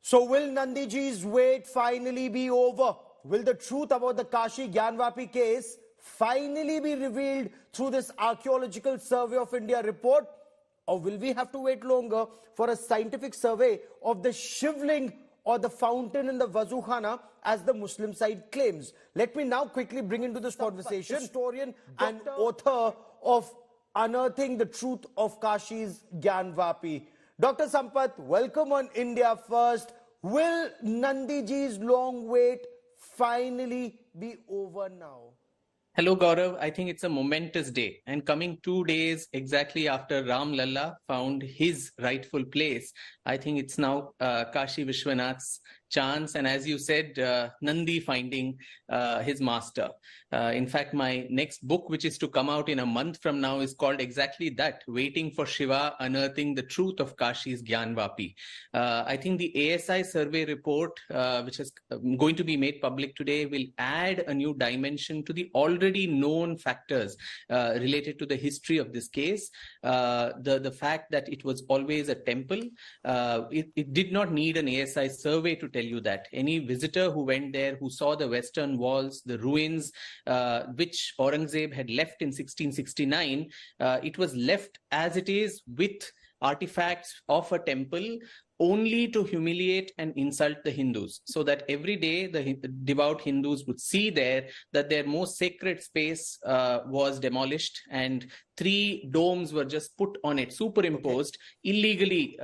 So will Nandiji's wait finally be over? Will the truth about the Kashi Gyanvapi case finally be revealed through this Archaeological Survey of India report? Or will we have to wait longer for a scientific survey of the shivling or the fountain in the Wazukhana, as the Muslim side claims? Let me now quickly bring into this conversation historian and author of Unearthing the Truth of Kashi's Gyanvapi, Dr. Sampath. Welcome on India First. Will Nandiji's long wait finally be over now? Hello, Gaurav. I think it's a momentous day, and coming 2 days exactly after Ram Lalla found his rightful place, I think it's now Kashi Vishwanath's chance, and as you said, Nandi finding his master. In fact, my next book, which is to come out in a month from now, is called exactly that, Waiting for Shiva, Unearthing the Truth of Kashi's Gyanvapi. I think the ASI survey report, which is going to be made public today, will add a new dimension to the already known factors related to the history of this case. The fact that it was always a temple, it did not need an ASI survey to tell you that. Any visitor who went there, who saw the western walls, the ruins, which Aurangzeb had left in 1669, it was left as it is, with artifacts of a temple, only to humiliate and insult the Hindus, so that every day the devout Hindus would see there that their most sacred space was demolished, and 3 domes were just put on it, superimposed, illegally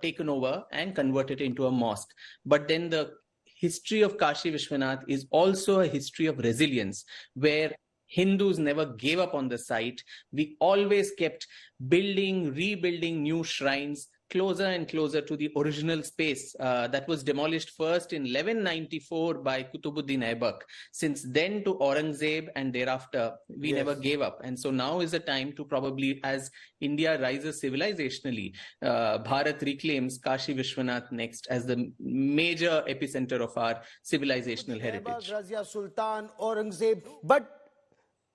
taken over and converted into a mosque. But then the history of Kashi Vishwanath is also a history of resilience, where Hindus never gave up on the site. We always kept building, rebuilding new shrines closer and closer to the original space that was demolished first in 1194 by Qutubuddin Aibak. Since then to Aurangzeb and thereafter, we never gave up. And so now is the time to probably, as India rises civilizationally, Bharat reclaims Kashi Vishwanath next as the major epicenter of our civilizational heritage. Razia Sultan, Aurangzeb. But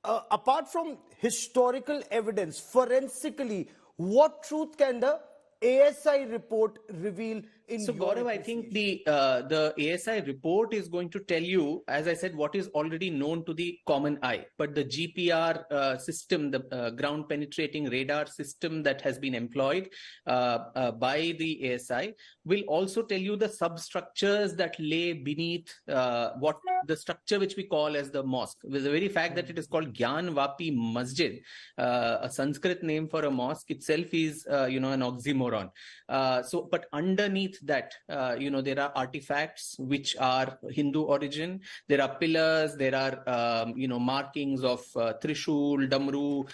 apart from historical evidence, forensically, what truth can the ASI report reveal in So, Gaurav, I think the ASI report is going to tell you, as I said, what is already known to the common eye. But the GPR system, the ground penetrating radar system that has been employed by the ASI, will also tell you the substructures that lay beneath what the structure which we call as the mosque. With the very fact that it is called Gyanvapi Masjid, a Sanskrit name for a mosque itself is an oxymoron. But underneath that, there are artifacts which are Hindu origin. There are pillars, there are markings of Trishul, Damru,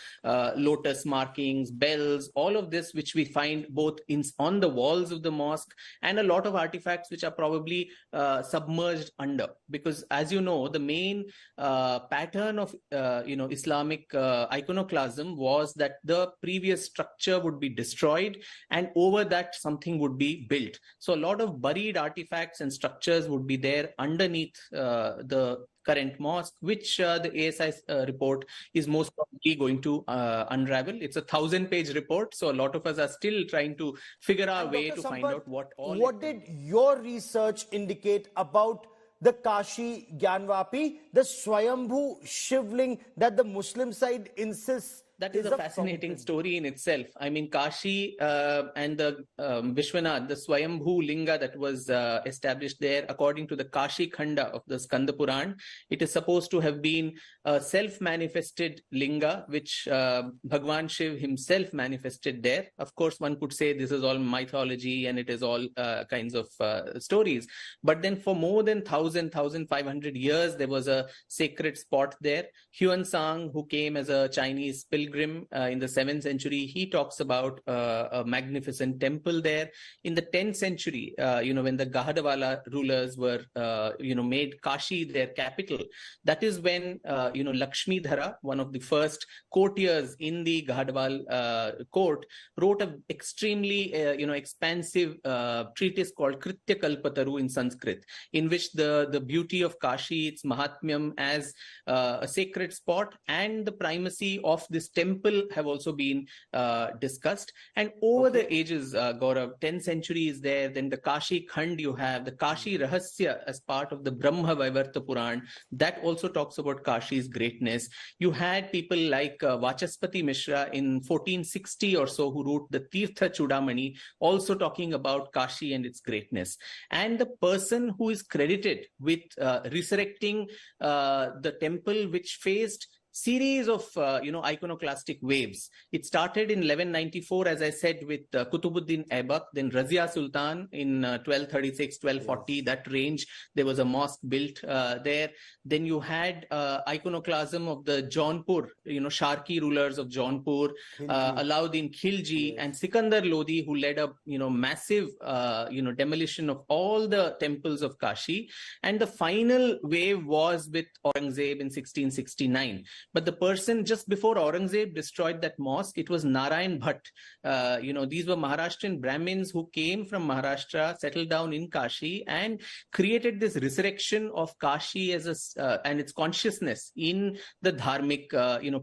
lotus markings, bells, all of this which we find both on the walls of the mosque, and a lot of artifacts which are probably submerged under. Because as you know, the main pattern of Islamic iconoclasm was that the previous structure would be destroyed, and over that something would be built. So a lot of buried artifacts and structures would be there underneath the current mosque, which the ASI report is most probably going to unravel. It's a 1,000-page report, so a lot of us are still trying to figure our way to find out what all. What did your research indicate about the Kashi Gyanvapi, the Swayambhu shivling that the Muslim side insists? That is a fascinating story in itself. I mean, Kashi and the Vishwanath, the Swayambhu Linga that was established there, according to the Kashi Khanda of the Skanda Puran, it is supposed to have been a self-manifested Linga, which Bhagwan Shiv himself manifested there. Of course, one could say this is all mythology and it is all kinds of stories. But then for more than 1,500 years, there was a sacred spot there. Huan Sang, who came as a Chinese pilgrim in the 7th century, he talks about a magnificent temple there. In the 10th century, when the Gahadwala rulers were, made Kashi their capital, that is when, Lakshmi Dhara, one of the first courtiers in the Gahadwal court, wrote an extremely, expansive treatise called Kritya Kalpataru in Sanskrit, in which the beauty of Kashi, its Mahatmyam as a sacred spot, and the primacy of this temple have also been discussed. And over the ages, Gaurav, 10th century is there. Then the Kashi Khand you have, the Kashi Rahasya as part of the Brahma Vaivarta Puran. That also talks about Kashi's greatness. You had people like Vachaspati Mishra in 1460 or so who wrote the Tirtha Chudamani, also talking about Kashi and its greatness. And the person who is credited with resurrecting the temple, which faced series of iconoclastic waves. It started in 1194, as I said, with Kutubuddin Aibak, then Razia Sultan in 1236, 1240, yes. That range. There was a mosque built there. Then you had iconoclasm of the Jaunpur, Sharki rulers of Jaunpur, Alauddin Khilji, yes. And Sikandar Lodi, who led a massive demolition of all the temples of Kashi. And the final wave was with Aurangzeb in 1669. But the person just before Aurangzeb destroyed that mosque, it was Narayan Bhatt. These were Maharashtrian Brahmins who came from Maharashtra, settled down in Kashi, and created this resurrection of Kashi as and its consciousness in the dharmic,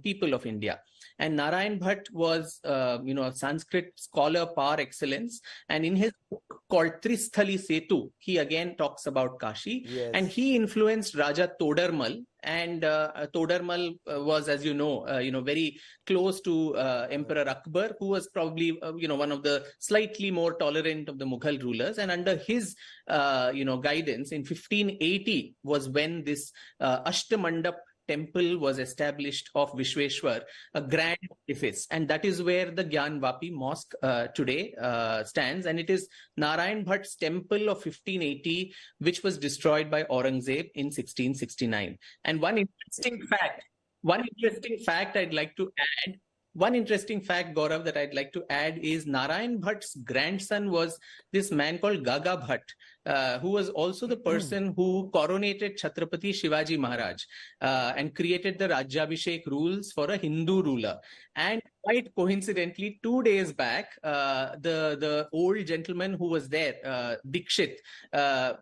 people of India. And Narayan Bhatt was, a Sanskrit scholar par excellence. And in his book called Tristhali Setu, he again talks about Kashi. Yes. And he influenced Raja Todarmal. And Todarmal was, as you know, very close to Emperor Akbar, who was probably, one of the slightly more tolerant of the Mughal rulers. And under his, guidance in 1580 was when this Ashtamandap temple was established of Vishweshwar, a grand edifice. And that is where the Gyanvapi Mosque today stands. And it is Narayan Bhatt's temple of 1580, which was destroyed by Aurangzeb in 1669. And one interesting fact I'd like to add, Gaurav, that I'd like to add is Narayan Bhatt's grandson was this man called Gaga Bhatt, who was also the person who coronated Chhatrapati Shivaji Maharaj and created the Rajyabhishek rules for a Hindu ruler. And quite coincidentally, 2 days back, the old gentleman who was there, Dikshit,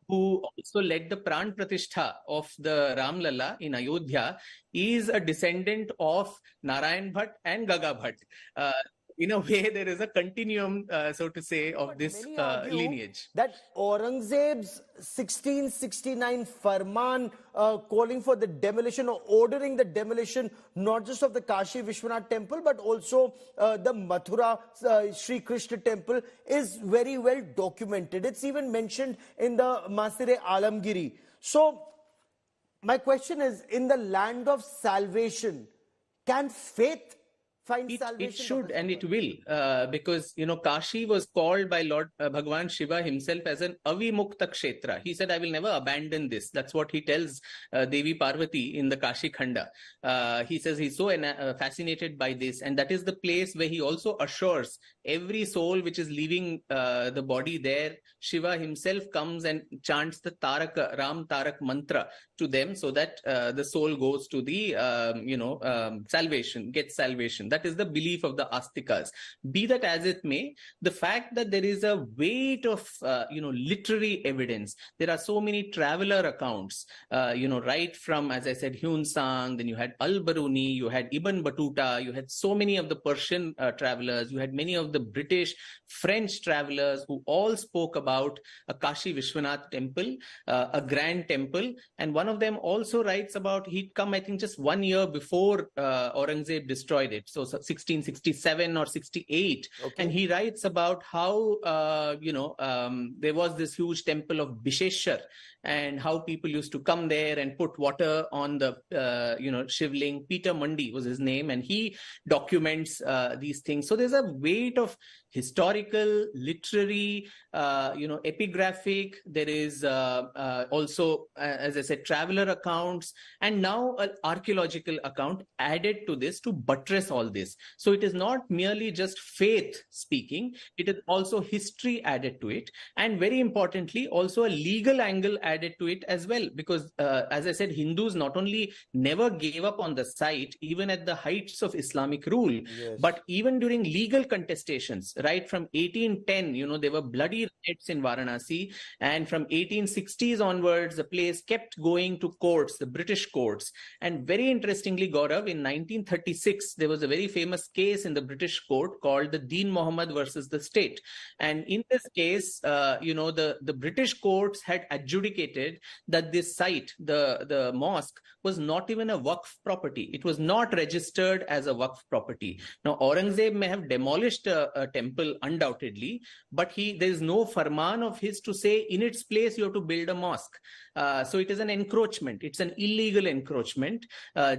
who also led the Pran Pratishtha of the Ram Lalla in Ayodhya, is a descendant of Narayan Bhatt and Gaga Bhatt. In a way, there is a continuum, so to say, of this lineage. That Aurangzeb's 1669 farman calling for the demolition or ordering the demolition not just of the Kashi Vishwanath temple but also the Mathura Sri Krishna temple is very well documented. It's even mentioned in the Masire Alamgiri. So my question is, in the land of salvation, can faith find salvation? It should and it will, because Kashi was called by Lord Bhagwan Shiva himself as an Avimukta Kshetra. He said, I will never abandon this. That's what he tells Devi Parvati in the Kashi Khanda. He says he's so fascinated by this, and that is the place where he also assures every soul which is leaving the body there, Shiva himself comes and chants the Ram Tarak mantra to them, so that the soul goes to the salvation, gets salvation. That is the belief of the Astikas. Be that as it may, the fact that there is a weight of literary evidence. There are so many traveler accounts, right from, as I said, Hyun Sang, then you had Al-Baruni, you had Ibn Battuta, you had so many of the Persian travelers, you had many of the British, French travelers who all spoke about a Kashi Vishwanath temple, a grand temple. And one of them also writes about, he'd come, I think, just 1 year before Aurangzeb destroyed it. So 1667 or 68. Okay. And he writes about how, there was this huge temple of Bisheshwar, and how people used to come there and put water on the, shivling. Peter Mundy was his name, and he documents these things. So there's a weight of historical, literary, epigraphic. There is also, as I said, traveler accounts, and now an archaeological account added to this to buttress all this. So it is not merely just faith speaking, it is also history added to it. And very importantly, also a legal angle added to it as well. Because as I said, Hindus not only never gave up on the site, even at the heights of Islamic rule, yes, but even during legal contestations, right from 1810, there were bloody riots in Varanasi, and from 1860s onwards, the place kept going to courts, the British courts. And very interestingly, Gaurav, in 1936, there was a very famous case in the British court called the Deen Mohammed versus the state. And in this case, the British courts had adjudicated that this site, the mosque, was not even a Waqf property. It was not registered as a Waqf property. Now, Aurangzeb may have demolished a temple undoubtedly, but there is no farman of his to say in its place you have to build a mosque. So it is an encroachment. It's an illegal encroachment.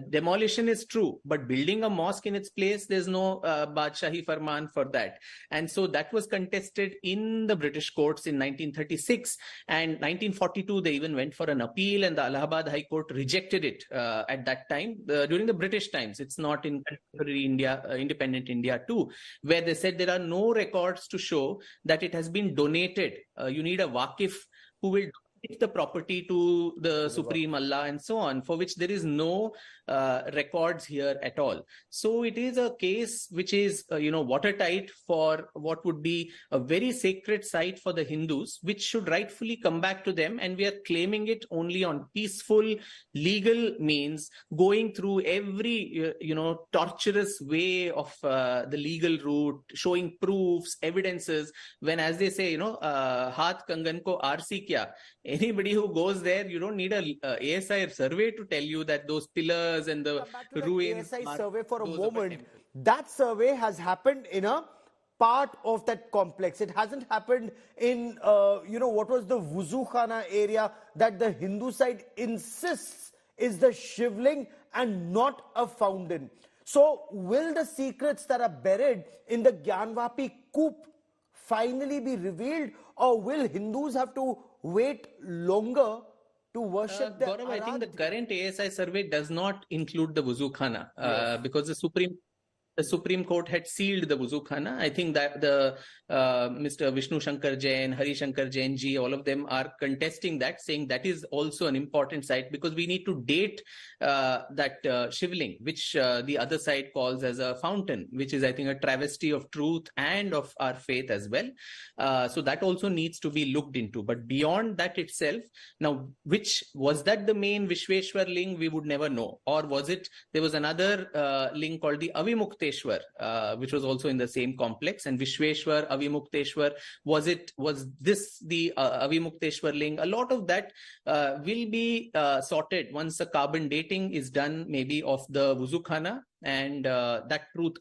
Demolition is true, but building a mosque in its place, there's no Badshahi Farman for that. And so that was contested in the British courts in 1936. And 1942, they even went for an appeal, and the Allahabad High Court rejected it at that time, during the British times. It's not in contemporary India, independent India too, where they said there are no records to show that it has been donated. You need a Waqif who will donate the property to the Supreme Allah and so on, for which there is no records here at all. So it is a case which is, watertight for what would be a very sacred site for the Hindus, which should rightfully come back to them. And we are claiming it only on peaceful, legal means, going through every, torturous way of the legal route, showing proofs, evidences, when, as they say, haath kangan ko RC kya. Anybody who goes there, you don't need a ASI survey to tell you that those pillars and the ruins. ASI survey for a moment. That survey has happened in a part of that complex. It hasn't happened in, what was the Wuzu Khana area that the Hindu side insists is the shivling and not a fountain. So will the secrets that are buried in the Gyanvapi coop finally be revealed, or will Hindus have to wait longer to worship their Gaurav, I think the current ASI survey does not include the Wuzu Khana because the Supreme Court had sealed the Wuzu Khana. I think that the Mr. Vishnu Shankar Jain, Hari Shankar Jain ji, all of them are contesting that, saying that is also an important site because we need to date that shivling, which the other side calls as a fountain, which is, I think, a travesty of truth and of our faith as well. So that also needs to be looked into. But beyond that itself, now, which was that the main Vishweshwar ling, we would never know. Or was it, there was another ling called the Avimukta, which was also in the same complex, and Vishweshwar, Avimukteshwar, was this the Avimukteshwar ling? A lot of that will be sorted once the carbon dating is done, maybe of the Wuzu Khana, and that truth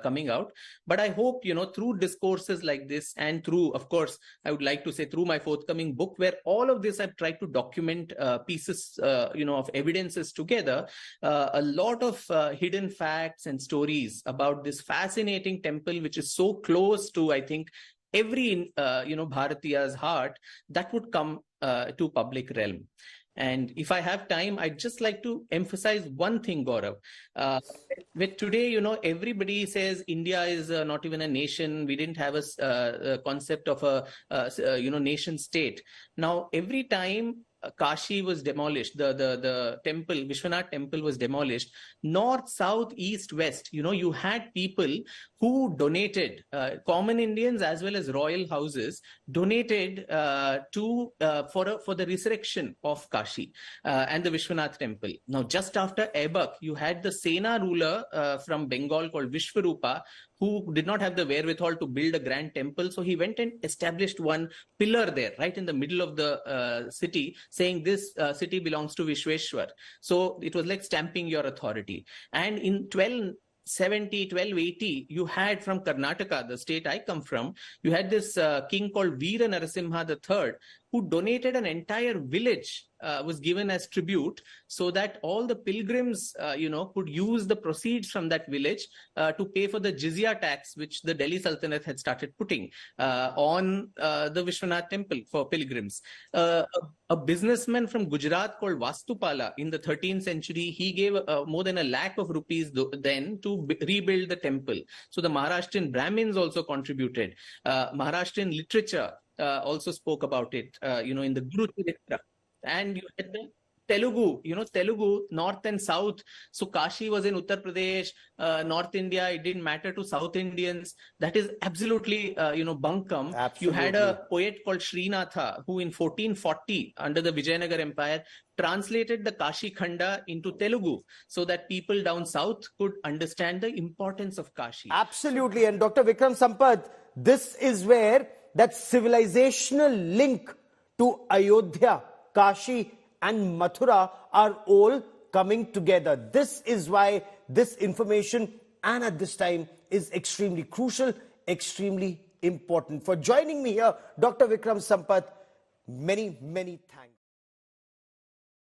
coming out. But I hope, through discourses like this, and through, of course, I would like to say through my forthcoming book, where all of this I've tried to document pieces, of evidences together, a lot of hidden facts and stories about this fascinating temple, which is so close to, I think, every, Bharatiya's heart, that would come to public realm. And if I have time, I'd just like to emphasize one thing, Gaurav. With today, everybody says India is not even a nation. We didn't have a concept of a nation state. Now, every time Kashi was demolished, the temple, Vishwanath temple was demolished, north, south, east, west, you had people who donated, common Indians as well as royal houses, donated for the resurrection of Kashi and the Vishwanath temple. Now, just after Aibak, you had the Sena ruler from Bengal called Vishwarupa, who did not have the wherewithal to build a grand temple. So he went and established one pillar there, right in the middle of the city, saying this city belongs to Vishweshwar. So it was like stamping your authority. And in 1280, you had from Karnataka, the state I come from, you had this king called Veera Narasimha III, who donated an entire village, was given as tribute, so that all the pilgrims, could use the proceeds from that village to pay for the jizya tax, which the Delhi Sultanate had started putting on the Vishwanath temple for pilgrims. A businessman from Gujarat called Vastupala in the 13th century, he gave more than ₹1 lakh then to rebuild the temple. So the Maharashtrian Brahmins also contributed. Maharashtrian literature also spoke about it, in the Guru Charitra. And you had the Telugu, Telugu, north and south. So Kashi was in Uttar Pradesh, North India. It didn't matter to South Indians. That is absolutely, bunkum. You had a poet called Srinatha who in 1440, under the Vijayanagar Empire, translated the Kashi Khanda into Telugu so that people down south could understand the importance of Kashi. Absolutely. And Dr. Vikram Sampath, this is where that civilizational link to Ayodhya, Kashi and Mathura are all coming together. This is why this information and at this time is extremely crucial, extremely important. For joining me here, Dr. Vikram Sampath, many, many thanks.